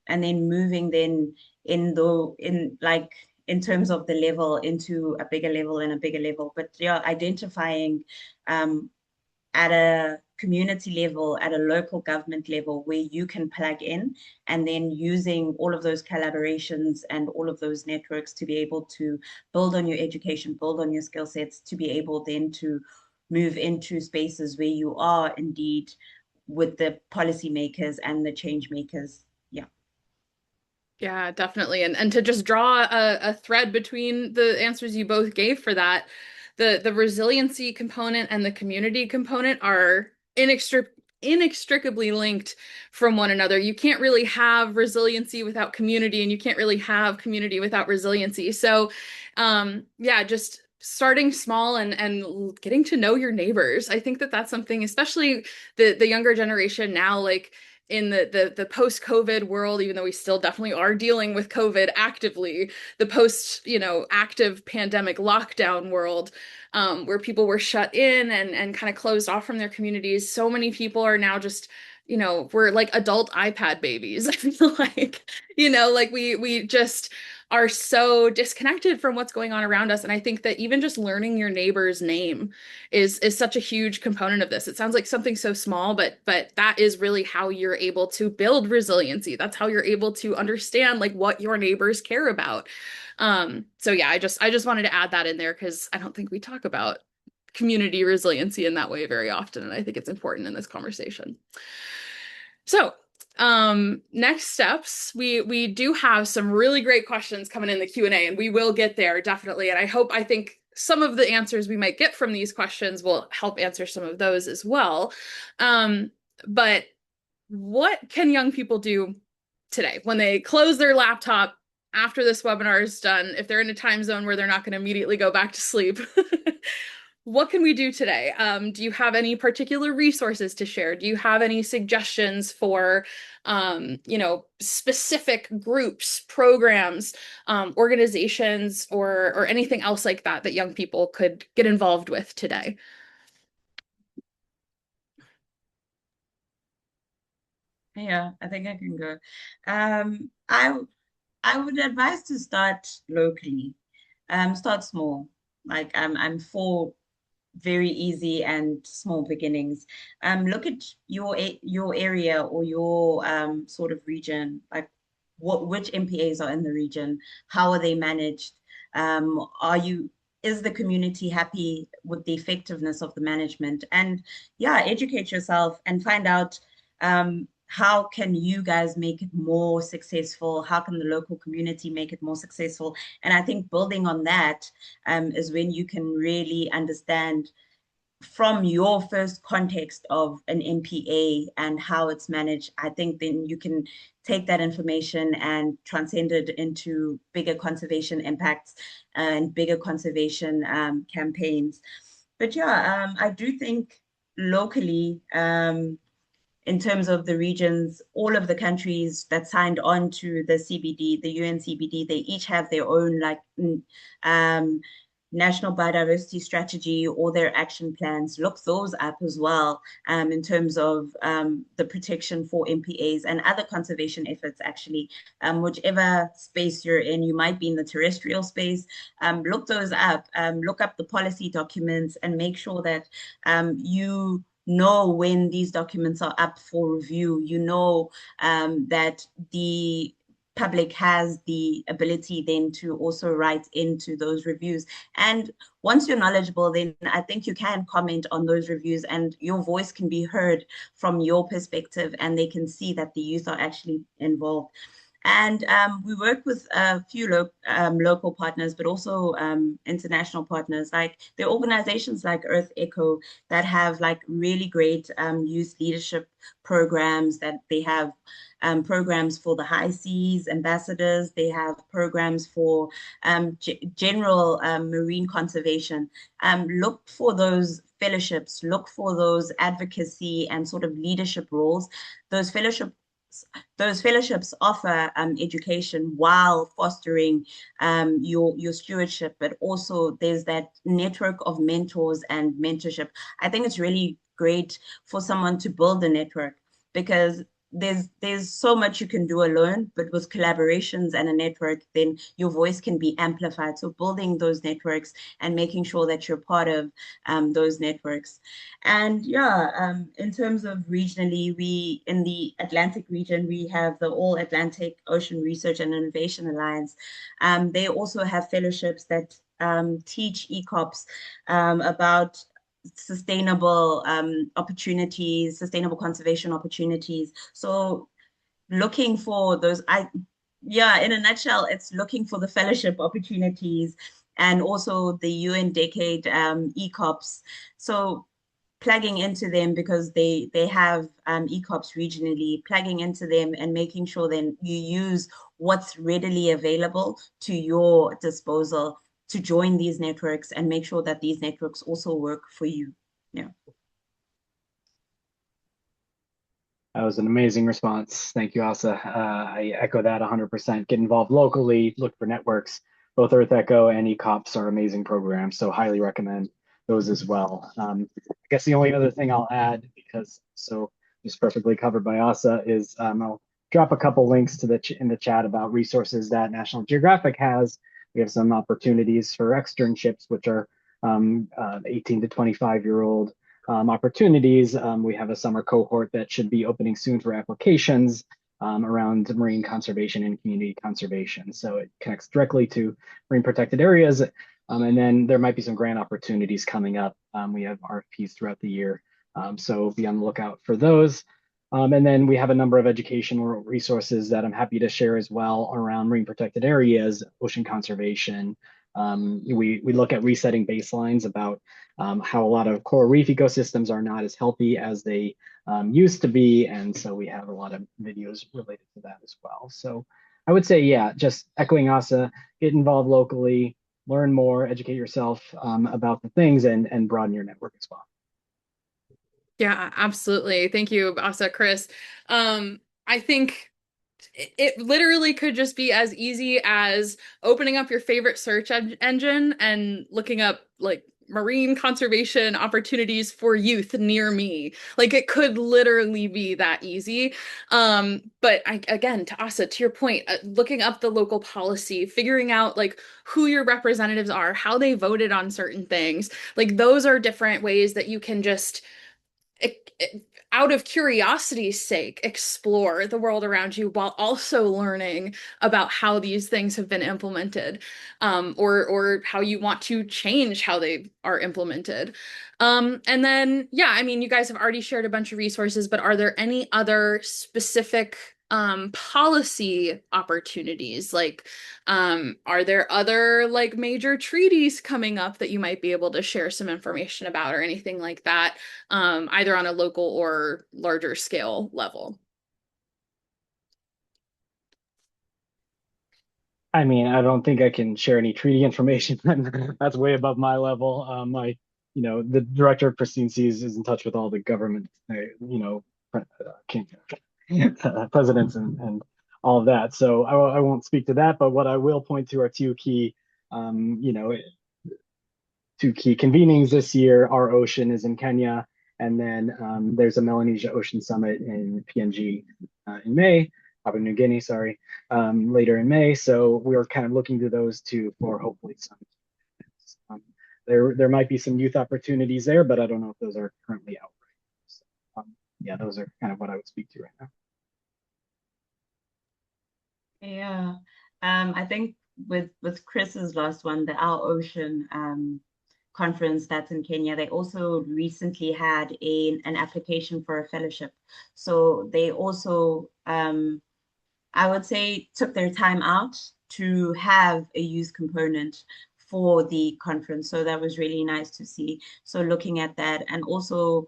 S2: and then moving then in like in terms of the level into a bigger level and a bigger level. But yeah, identifying um, at a community level, at a local government level, where you can plug in, and then using all of those collaborations and all of those networks to be able to build on your education, build on your skill sets, to be able then to move into spaces where you are indeed with the policymakers and the change makers. Yeah.
S1: Yeah, definitely. And to just draw a thread between the answers you both gave for that, the resiliency component and the community component are inextricably linked from one another. You can't really have resiliency without community, and you can't really have community without resiliency. So, yeah, just starting small and getting to know your neighbors. I think that that's something, especially the younger generation now, like in the post-COVID world, even though we still definitely are dealing with COVID actively, the post, active pandemic lockdown world, where people were shut in and kind of closed off from their communities. So many people are now just, we're like adult iPad babies. I feel like, like we just are so disconnected from what's going on around us. And I think that even just learning your neighbor's name is such a huge component of this. It sounds like something so small, but that is really how you're able to build resiliency. That's how you're able to understand like what your neighbors care about. So yeah, I just wanted to add that in there because I don't think we talk about community resiliency in that way very often, and I think it's important in this conversation. So, next steps, we do have some really great questions coming in the Q&A, and we will get there definitely. And I think some of the answers we might get from these questions will help answer some of those as well. But what can young people do today when they close their laptop after this webinar is done, if they're in a time zone where they're not going to immediately go back to sleep? What can we do today? Do you have any particular resources to share? Do you have any suggestions for, specific groups, programs, organizations, or anything else like that that young people could get involved with today?
S2: Yeah, I think I can go. I would advise to start locally. Start small. Like I'm for very easy and small beginnings. Look at your area or your sort of region, like which MPAs are in the region, how are they managed? Are you is the community happy with the effectiveness of the management? And yeah, educate yourself and find out how can you guys make it more successful? How can the local community make it more successful? And I think building on that is when you can really understand from your first context of an MPA and how it's managed. I think then you can take that information and transcend it into bigger conservation impacts and bigger conservation campaigns. But yeah, I do think locally, in terms of the regions, all of the countries that signed on to the CBD, the UN CBD, they each have their own like national biodiversity strategy or their action plans, look those up as well in terms of the protection for MPAs and other conservation efforts, actually. Whichever space you're in, you might be in the terrestrial space, look those up, look up the policy documents and make sure that you know when these documents are up for review. You know that the public has the ability then to also write into those reviews. And once you're knowledgeable, then I think you can comment on those reviews and your voice can be heard from your perspective and they can see that the youth are actually involved. And we work with a few local partners, but also international partners. Like there are organizations like Earth Echo that have like really great youth leadership programs. That they have programs for the high seas ambassadors. They have programs for general marine conservation. Look for those fellowships. Look for those advocacy and sort of leadership roles. Those fellowships those fellowships offer education while fostering your stewardship, but also there's that network of mentors and mentorship. I think it's really great for someone to build a network because there's so much you can do alone, but with collaborations and a network, then your voice can be amplified. So building those networks and making sure that you're part of those networks. And yeah, in terms of regionally, we in the Atlantic region, we have the All Atlantic Ocean Research and Innovation Alliance. They also have fellowships that teach ECOPs about sustainable opportunities, sustainable conservation opportunities. So looking for those, yeah, in a nutshell, it's looking for the fellowship opportunities and also the UN Decade ECOPs. So plugging into them because they have ECOPs regionally, plugging into them and making sure then you use what's readily available to your disposal to join these networks and make sure that these networks also work for you. Yeah.
S3: That was an amazing response. Thank you, Asa. I echo that 100%. Get involved locally, look for networks. Both Earth Echo and ECOPS are amazing programs, so highly recommend those as well. I guess the only other thing I'll add, because so just perfectly covered by Asa, is I'll drop a couple links to in the chat about resources that National Geographic has. We have some opportunities for externships, which are 18 to 25-year-old opportunities. We have a summer cohort that should be opening soon for applications around marine conservation and community conservation. So it connects directly to marine protected areas. And then there might be some grant opportunities coming up. We have RFPs throughout the year. So be on the lookout for those. And then we have a number of educational resources that I'm happy to share as well around marine protected areas, ocean conservation. We look at resetting baselines about how a lot of coral reef ecosystems are not as healthy as they used to be. And so we have a lot of videos related to that as well. So I would say, yeah, just echoing Asa, get involved locally, learn more, educate yourself about the things and broaden your network as well.
S1: Yeah, absolutely. Thank you, Asa, Chris. I think it literally could just be as easy as opening up your favorite search engine and looking up like marine conservation opportunities for youth near me. Like it could literally be that easy. But again, to Asa, to your point, looking up the local policy, figuring out like who your representatives are, how they voted on certain things, like those are different ways that you can just out of curiosity's sake, explore the world around you while also learning about how these things have been implemented, or how you want to change how they are implemented. And then, yeah, I mean, you guys have already shared a bunch of resources, but are there any other specific policy opportunities? Like, are there other like major treaties coming up that you might be able to share some information about or anything like that, either on a local or larger scale level?
S3: I mean, I don't think I can share any treaty information. That's way above my level. The director of pristine seas is in touch with all the government, king, presidents and all of that. So I won't speak to that. But what I will point to are two key, two key convenings this year. Our ocean is in Kenya, and then there's a Melanesia Ocean Summit in PNG in May, Papua New Guinea, sorry, later in May. So we're kind of looking to those two for hopefully some. There might be some youth opportunities there, but I don't know if those are currently out right now. So, yeah, those are kind of what I would speak to right now.
S2: Yeah. I think with Chris's last one, the Our Ocean conference that's in Kenya, they also recently had an application for a fellowship. So they also I would say took their time out to have a youth component for the conference. So that was really nice to see. So looking at that and also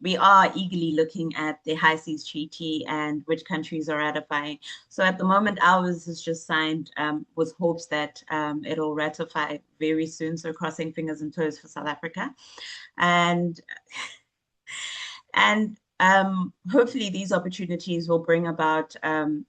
S2: we are eagerly looking at the High Seas Treaty and which countries are ratifying. So at the moment, ours is just signed with hopes that it'll ratify very soon. So crossing fingers and toes for South Africa. And hopefully these opportunities will bring about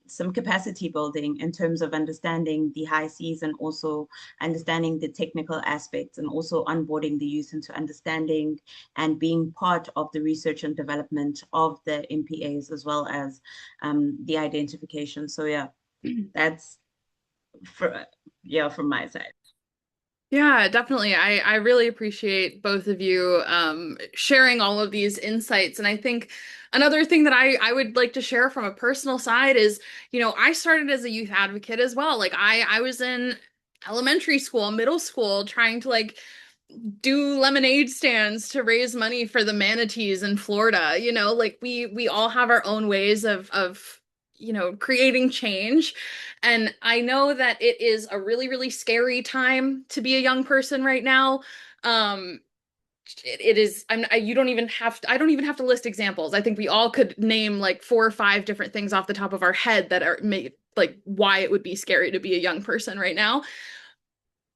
S2: some capacity building in terms of understanding the high seas and also understanding the technical aspects and also onboarding the youth into understanding and being part of the research and development of the MPAs as well as the identification. So yeah, that's from my side.
S1: Yeah, definitely. I really appreciate both of you sharing all of these insights. And I think another thing that I would like to share from a personal side is, I started as a youth advocate as well. Like I was in elementary school, middle school, trying to like do lemonade stands to raise money for the manatees in Florida. Like we all have our own ways of creating change. And I know that it is a really, really scary time to be a young person right now. It is, you don't even have to, I don't even have to list examples. I think we all could name like 4 or 5 different things off the top of our head that are made like why it would be scary to be a young person right now.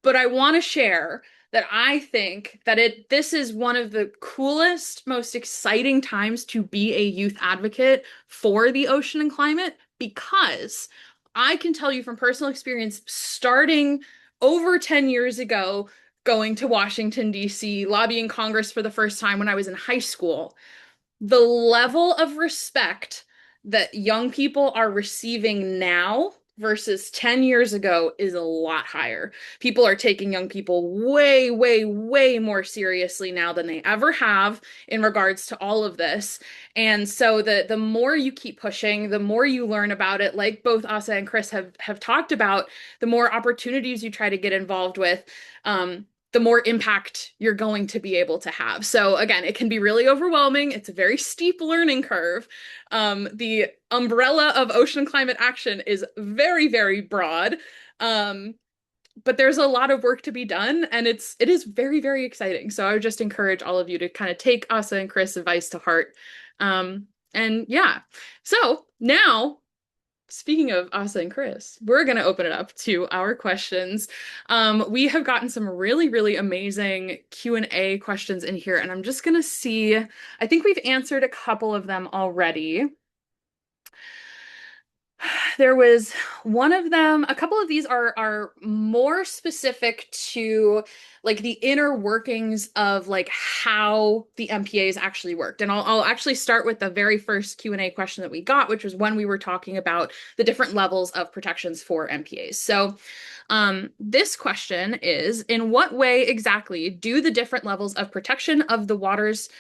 S1: But I want to share that I think that this is one of the coolest, most exciting times to be a youth advocate for the ocean and climate because I can tell you from personal experience, starting over 10 years ago, going to Washington, D.C., lobbying Congress for the first time when I was in high school, the level of respect that young people are receiving now versus 10 years ago is a lot higher. People are taking young people way, way, way more seriously now than they ever have in regards to all of this. And so the more you keep pushing, the more you learn about it, like both Asa and Chris have talked about, the more opportunities you try to get involved with. The more impact you're going to be able to have. So again, it can be really overwhelming. It's a very steep learning curve. The umbrella of ocean climate action is very, very broad. But there's a lot of work to be done, and it is very, very exciting. So I would just encourage all of you to kind of take Asa and Chris' advice to heart. And yeah, so now speaking of Asa and Chris, we're going to open it up to our questions. We have gotten some really, really amazing Q&A questions in here, and I'm just going to see. I think we've answered a couple of them already. There was one of them, a couple of these are more specific to like the inner workings of like how the MPAs actually worked. And I'll actually start with the very first Q&A question that we got, which was when we were talking about the different levels of protections for MPAs. So this question is, in what way exactly do the different levels of protection of the waters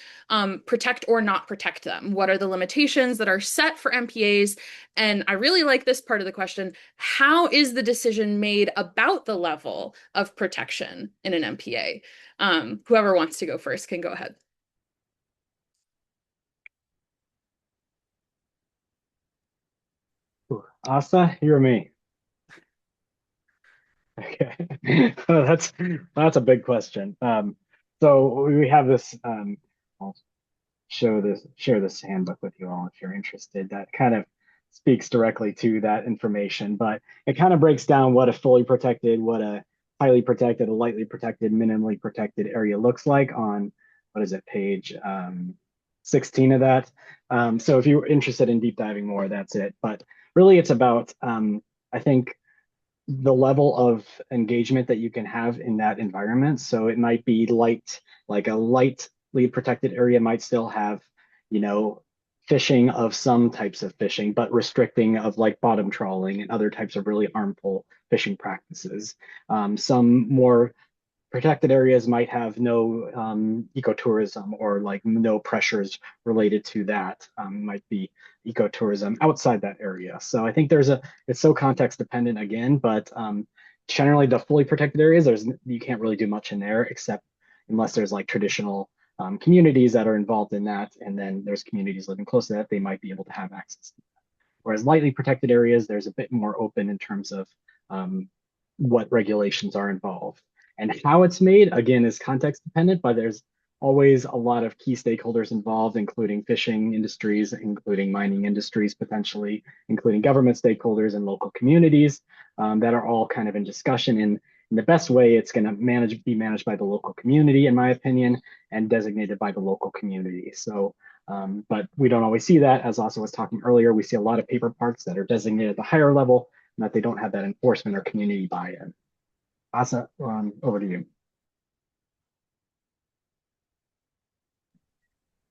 S1: protect or not protect them? What are the limitations that are set for MPAs? And I really like this part of the question. How is the decision made about the level of protection in an MPA? Whoever wants to go first can go ahead.
S3: Asa, you or me? Okay, that's a big question. So we have this. I'll share this handbook with you all if you're interested. That kind of speaks directly to that information, but it kind of breaks down what a fully protected, what a highly protected, a lightly protected, minimally protected area looks like on what is it, page 16 of that. So if you're interested in deep diving more, that's it. But really, it's about I think the level of engagement that you can have in that environment. So it might be light, like a lightly protected area might still have, you know, fishing of some types of fishing, but restricting of like bottom trawling and other types of really harmful fishing practices. Some more protected areas might have no ecotourism or like no pressures related to that. Might be ecotourism outside that area. So I think it's so context dependent again, but generally the fully protected areas, you can't really do much in there except unless there's like traditional communities that are involved in that, and then there's communities living close to that, they might be able to have access. Whereas lightly protected areas, there's a bit more open in terms of um, what regulations are involved. And how it's made, again, is context dependent, but there's always a lot of key stakeholders involved, including fishing industries, including mining industries, potentially, including government stakeholders and local communities that are all kind of in discussion. And in the best way, it's going to be managed by the local community, in my opinion, and designated by the local community. So but we don't always see that. As Asa was talking earlier, we see a lot of paper parks that are designated at the higher level and that they don't have that enforcement or community buy-in. Asa, over to you.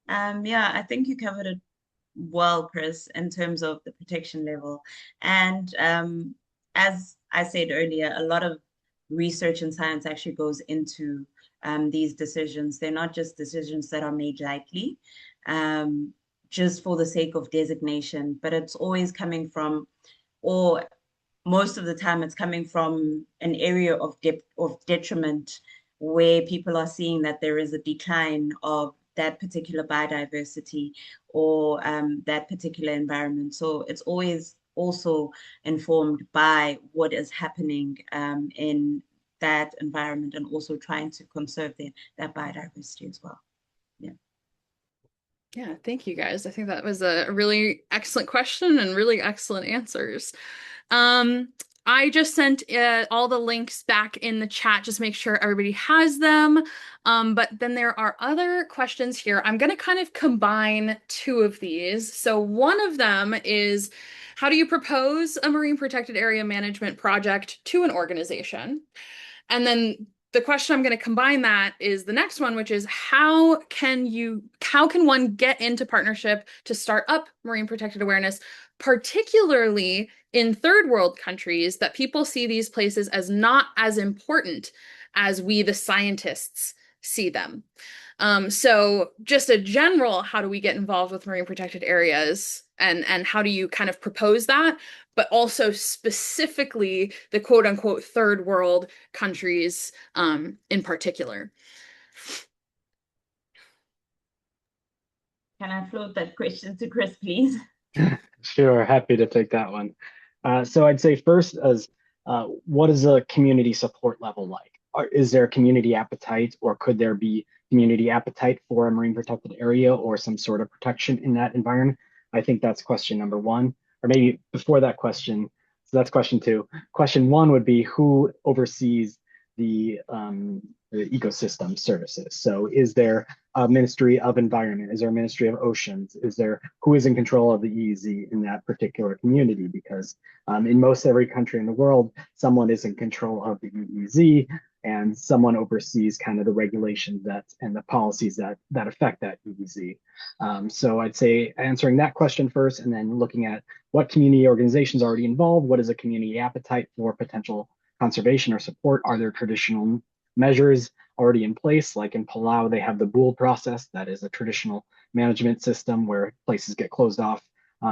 S2: Yeah, I think you covered it well, Chris, in terms of the protection level. And as I said earlier, a lot of research and science actually goes into these decisions. They're not just decisions that are made lightly, um, just for the sake of designation, but it's always coming from, or most of the time, it's coming from an area of detriment where people are seeing that there is a decline of that particular biodiversity or that particular environment. So it's always also informed by what is happening in that environment and also trying to conserve that biodiversity as well. Yeah.
S1: Yeah, thank you guys. I think that was a really excellent question and really excellent answers. Um, I just sent all the links back in the chat, just make sure everybody has them. But then there are other questions here. I'm going to kind of combine two of these. So one of them is, how do you propose a marine protected area management project to an organization? And then the question I'm going to combine that is the next one, which is how can one get into partnership to start up marine protected awareness, particularly in third world countries that people see these places as not as important as we, the scientists, see them. So just a general, how do we get involved with marine protected areas and how do you kind of propose that? But also specifically the quote unquote third world countries in particular.
S2: Can I float that question to Chris, please?
S3: Sure, happy to take that one. So I'd say first as what is the community support level like? Is there community appetite or could there be community appetite for a marine protected area or some sort of protection in that environment? I think that's question number one. Or maybe before that question, so that's question two. Question one would be who oversees the ecosystem services? So is there a Ministry of Environment? Is there a Ministry of Oceans? Is there who is in control of the EEZ in that particular community? Because in most every country in the world, someone is in control of the EEZ and someone oversees kind of the regulations that and the policies that affect that EEZ. So I'd say answering that question first and then looking at what community organizations are already involved, what is a community appetite for potential conservation or support? Are there traditional measures already in place? Like in Palau, they have the Bull process. That is a traditional management system where places get closed off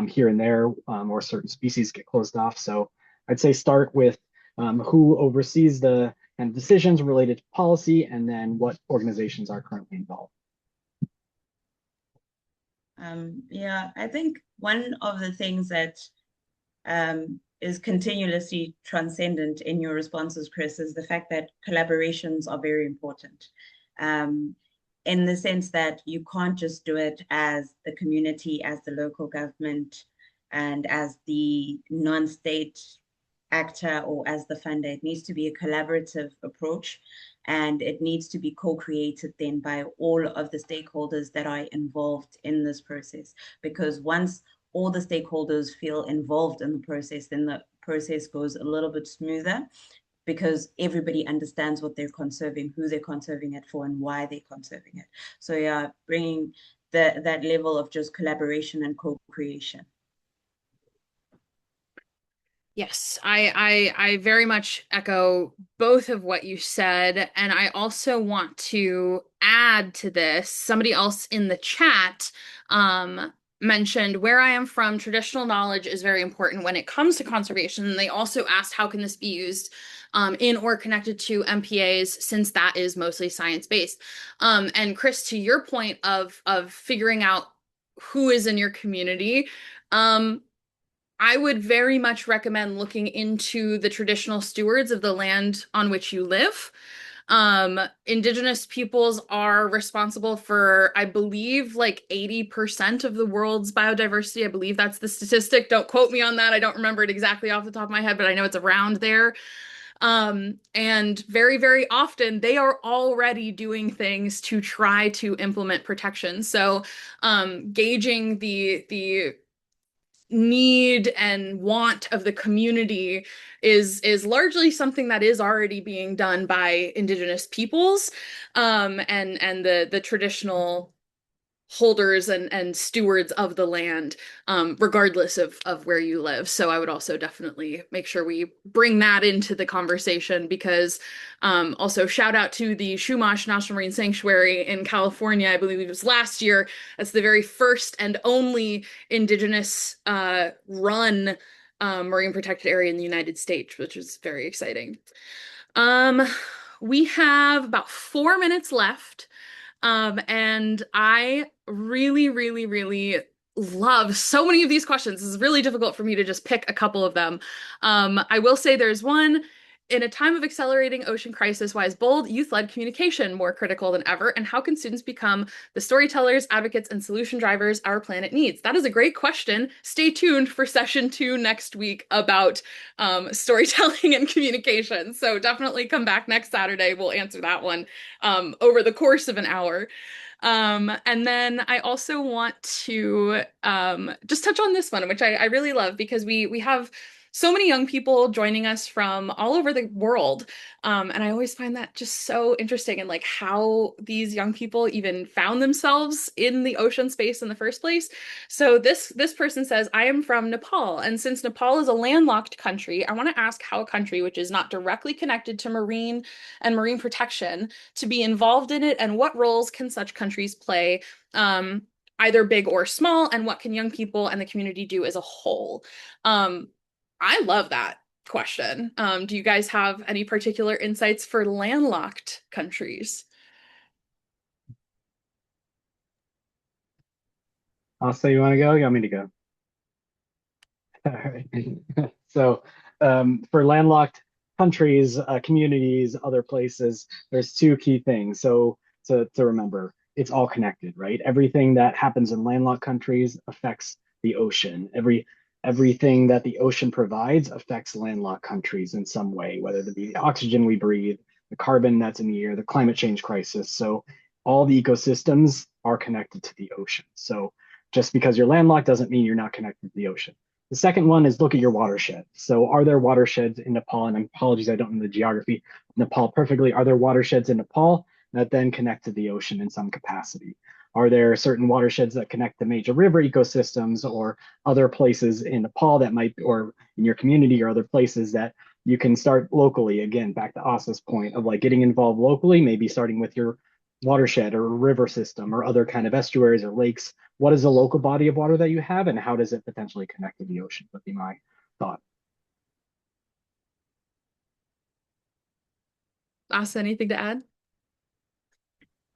S3: here and there, or certain species get closed off. So I'd say start with who oversees the and decisions related to policy, and then what organizations are currently involved.
S2: Yeah, I think one of the things that is continuously transcendent in your responses, Chris, is the fact that collaborations are very important. In the sense that you can't just do it as the community, as the local government, and as the non-state actor or as the funder. It needs to be a collaborative approach and it needs to be co-created then by all of the stakeholders that are involved in this process. Because once all the stakeholders feel involved in the process, then the process goes a little bit smoother because everybody understands what they're conserving, who they're conserving it for, and why they're conserving it. So yeah, bringing that level of just collaboration and co-creation.
S1: Yes, I very much echo both of what you said, and I also want to add to this. Somebody else in the chat mentioned where I am from, traditional knowledge is very important when it comes to conservation. And they also asked how can this be used in or connected to MPAs, since that is mostly science-based. And Chris, to your point of figuring out who is in your community, I would very much recommend looking into the traditional stewards of the land on which you live. Indigenous peoples are responsible for, I believe, like 80% of the world's biodiversity. I believe that's the statistic. Don't quote me on that. I don't remember it exactly off the top of my head, but I know it's around there. And very, very often they are already doing things to try to implement protection. So, gauging the need and want of the community is largely something that is already being done by Indigenous peoples, and the traditional holders and stewards of the land, regardless of where you live. So I would also definitely make sure we bring that into the conversation, because also shout out to the Chumash National Marine Sanctuary in California. I believe it was last year. That's the very first and only Indigenous run marine protected area in the United States, which is very exciting. Um, we have about 4 minutes left. And I really, really, really love so many of these questions. This is really difficult for me to just pick a couple of them. I will say there's one. In a time of accelerating ocean crisis, why is bold, youth-led communication more critical than ever? And how can students become the storytellers, advocates, and solution drivers our planet needs? That is a great question. Stay tuned for session 2 next week about storytelling and communication. So definitely come back next Saturday. We'll answer that one over the course of an hour. And then I also want to just touch on this one, which I really love, because we have so many young people joining us from all over the world. And I always find that just so interesting, and like how these young people even found themselves in the ocean space in the first place. So this person says, I am from Nepal, and since Nepal is a landlocked country, I want to ask how a country which is not directly connected to marine and marine protection to be involved in it, and what roles can such countries play, either big or small, and what can young people and the community do as a whole? I love that question. Do you guys have any particular insights for landlocked countries?
S3: I'll say you want to go. You want me to go? All right. So, for landlocked countries, communities, other places, there's two key things. So to remember, it's all connected, right? Everything that happens in landlocked countries affects the ocean. Everything that the ocean provides affects landlocked countries in some way, whether it be the oxygen we breathe, the carbon that's in the air, the climate change crisis. So all the ecosystems are connected to the ocean. So just because you're landlocked doesn't mean you're not connected to the ocean. The second one is look at your watershed. So are there watersheds in Nepal? And apologies, I don't know the geography of Nepal perfectly. Are there watersheds in Nepal that then connect to the ocean in some capacity? Are there certain watersheds that connect to major river ecosystems or other places in Nepal that might, or in your community or other places that you can start locally? Again, back to Asa's point of like getting involved locally, maybe starting with your watershed or river system or other kind of estuaries or lakes. What is the local body of water that you have, and how does it potentially connect to the ocean? Would be my thought.
S1: Asa, anything to add?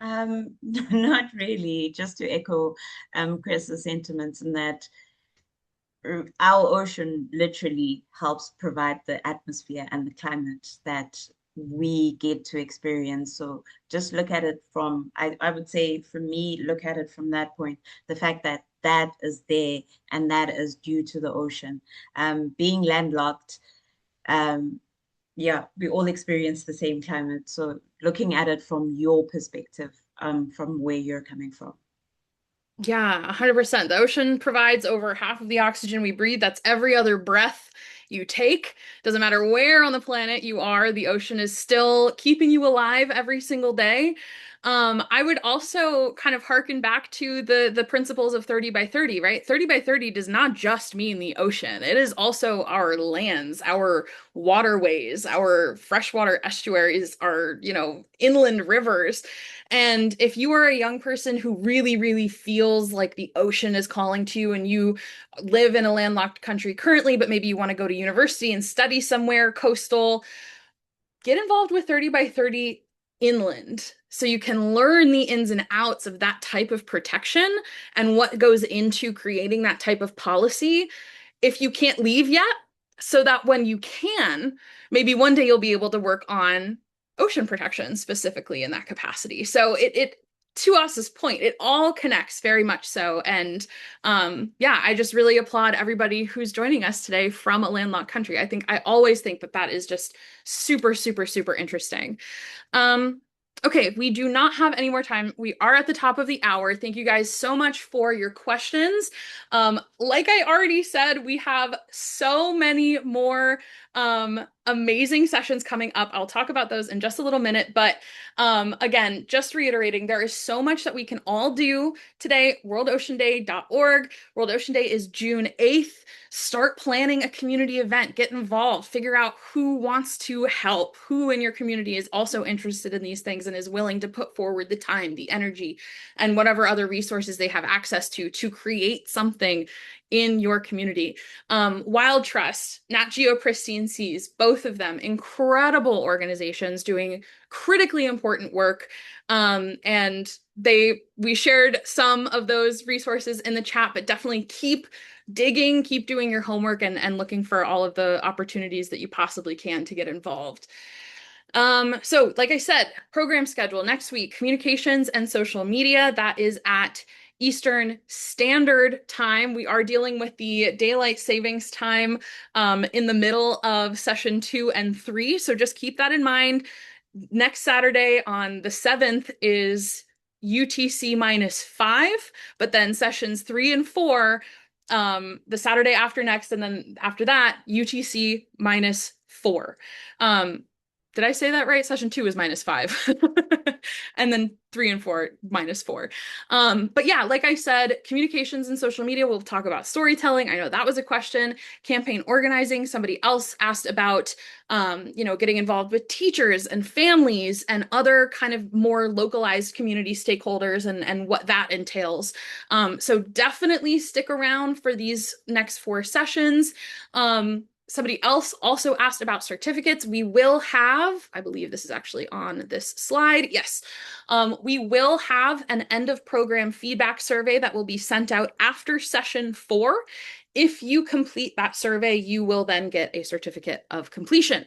S2: Not really, just to echo Chris's sentiments in that our ocean literally helps provide the atmosphere and the climate that we get to experience. So just look at it from, I would say for me, look at it from that point, the fact that that is there and that is due to the ocean. Being landlocked, um, yeah, we all experience the same climate. So looking at it from your perspective, from where you're coming from.
S1: Yeah, 100%. The ocean provides over half of the oxygen we breathe. That's every other breath you take. Doesn't matter where on the planet you are, the ocean is still keeping you alive every single day. I would also kind of harken back to the principles of 30 by 30, right? 30 by 30 does not just mean the ocean. It is also our lands, our waterways, our freshwater estuaries, our, inland rivers. And if you are a young person who really, really feels like the ocean is calling to you and you live in a landlocked country currently, but maybe you want to go to university and study somewhere coastal, get involved with 30 by 30 inland so you can learn the ins and outs of that type of protection and what goes into creating that type of policy if you can't leave yet, so that when you can, maybe one day you'll be able to work on ocean protection specifically in that capacity. So it to us's point, it all connects very much so. And yeah, I just really applaud everybody who's joining us today from a landlocked country. I always think that that is just super, super, super interesting. Um, okay, we do not have any more time. We are at the top of the hour. Thank you guys so much for your questions. Like I already said, we have so many more amazing sessions coming up. I'll talk about those in just a little minute. But again, just reiterating, there is so much that we can all do today. worldoceanday.org. World Ocean Day is June 8th. Start planning a community event, get involved, figure out who wants to help, who in your community is also interested in these things and is willing to put forward the time, the energy, and whatever other resources they have access to create something in your community. Wild Trust, Nat Geo Pristine Seas, both of them incredible organizations doing critically important work. And we shared some of those resources in the chat, but definitely keep digging, keep doing your homework and looking for all of the opportunities that you possibly can to get involved. So like I said, program schedule next week, communications and social media, that is at Eastern Standard Time. We are dealing with the daylight savings time in the middle of session 2 and 3. So just keep that in mind. Next Saturday on the 7th is UTC -5, but then sessions 3 and 4, the Saturday after next, and then after that, UTC -4. Did I say that right? Session 2 is -5. And then 3 and 4 -4. But yeah, like I said, communications and social media, we'll talk about storytelling. I know that was a question. Campaign organizing, somebody else asked about getting involved with teachers and families and other kind of more localized community stakeholders and what that entails. So definitely stick around for these next 4 sessions. Somebody else also asked about certificates. We will have, I believe this is actually on this slide. Yes, we will have an end of program feedback survey that will be sent out after session 4. If you complete that survey, you will then get a certificate of completion.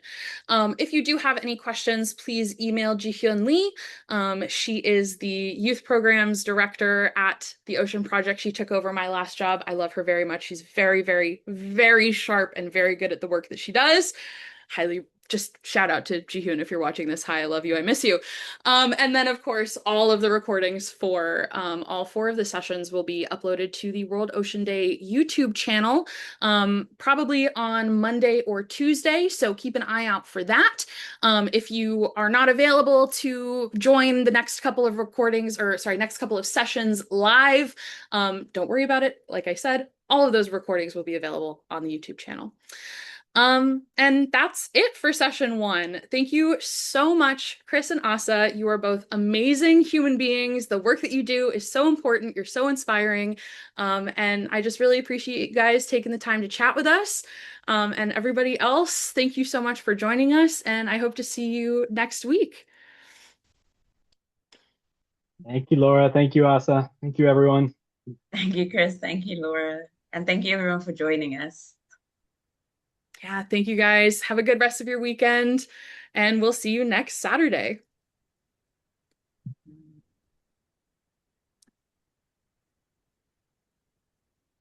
S1: If you do have any questions, please email Ji-Hyun Lee. She is the youth programs director at the Ocean Project. She took over my last job. I love her very much. She's very, very, very sharp and very good at the work that she does. Highly just shout out to Ji-Hyun if you're watching this. Hi, I love you. I miss you. And then, of course, all of the recordings for all 4 of the sessions will be uploaded to the World Ocean Day YouTube channel, probably on Monday or Tuesday. So keep an eye out for that. If you are not available to join the next couple of recordings, or sorry, next couple of sessions live, don't worry about it. Like I said, all of those recordings will be available on the YouTube channel. And that's it for session 1. Thank you so much, Chris and Asa. You are both amazing human beings. The work that you do is so important. You're so inspiring. And I just really appreciate you guys taking the time to chat with us. And everybody else, thank you so much for joining us. And I hope to see you next week.
S3: Thank you, Laura. Thank you, Asa. Thank you, everyone.
S2: Thank you, Chris. Thank you, Laura. And thank you, everyone, for joining us.
S1: Yeah, thank you guys. Have a good rest of your weekend, and we'll see you next Saturday.